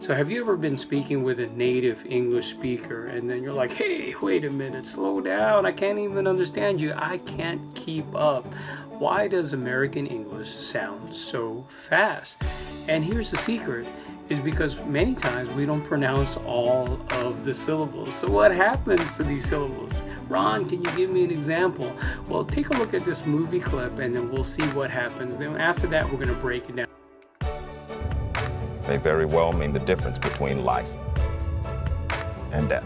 So have you ever been speaking with a native English speaker and then you're like, hey, wait a minute, slow down, I can't even understand you, I can't keep up. Why does American English sound so fast? And here's the secret, is because many times we don't pronounce all of the syllables. So what happens to these syllables? Ron, can you give me an example? Well, take a look at this movie clip and then we'll see what happens. Then after that, we're going to break it down. May very well mean the difference between life and death.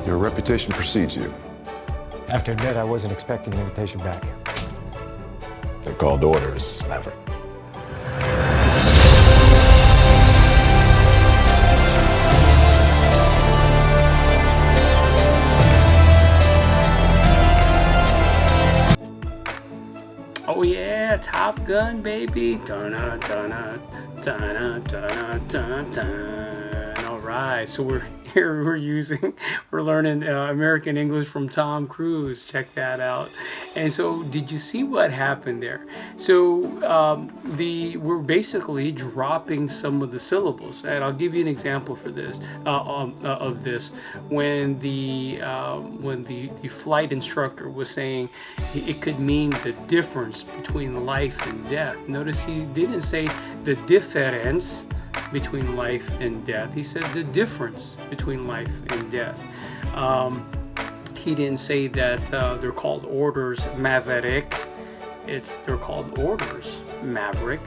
Your reputation precedes you. I have to admit, I wasn't expecting an invitation back. They're called orders, Maverick. Oh yeah, Top Gun, baby. Dun-dun, dun-dun, dun-dun, dun-dun, dun-dun. All right, so we're learning American English from Tom Cruise. Check that out. And so, did you see what happened there? So we're basically dropping some of the syllables, and I'll give you an example for this of this. When the flight instructor was saying it could mean the difference between life and death. Notice he didn't say the difference between life and death. He said the difference between life and death. He didn't say that they're called orders, Maverick. They're called orders, Maverick.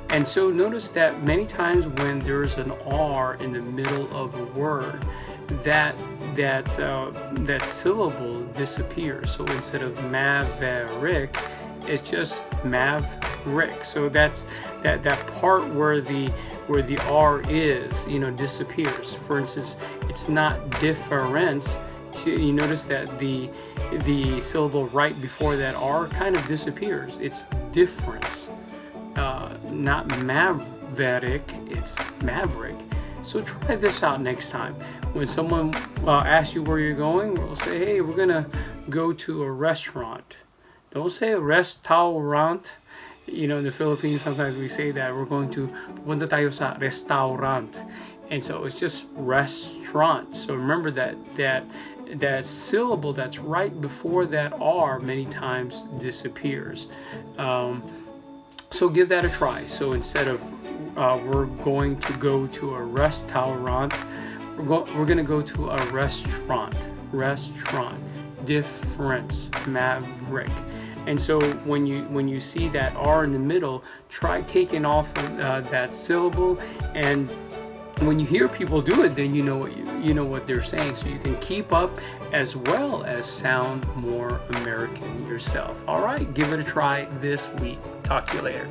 And so notice that many times when there's an R in the middle of a word, that syllable disappears. So instead of Maverick, it's just Maverick. So that's that part where the R is, disappears. For instance, it's not difference. You notice that the syllable right before that R kind of disappears. It's difference. Not Maverick, it's Maverick. So try this out next time. When someone asks you where you're going, we'll say, hey, we're gonna go to a restaurant. Don't say restaurant. In the Philippines, sometimes we say that we're going to punta tayo sa restaurant. And so it's just restaurant. So remember that syllable that's right before that R many times disappears. So give that a try. So instead of we're going to go to a restaurant, we're going to go to a restaurant. Difference, Maverick. And so when you see that R in the middle, try taking off that syllable, and when you hear people do it, then you know what they're saying, so you can keep up as well as sound more American yourself. All right, give it a try this week. Talk to you later.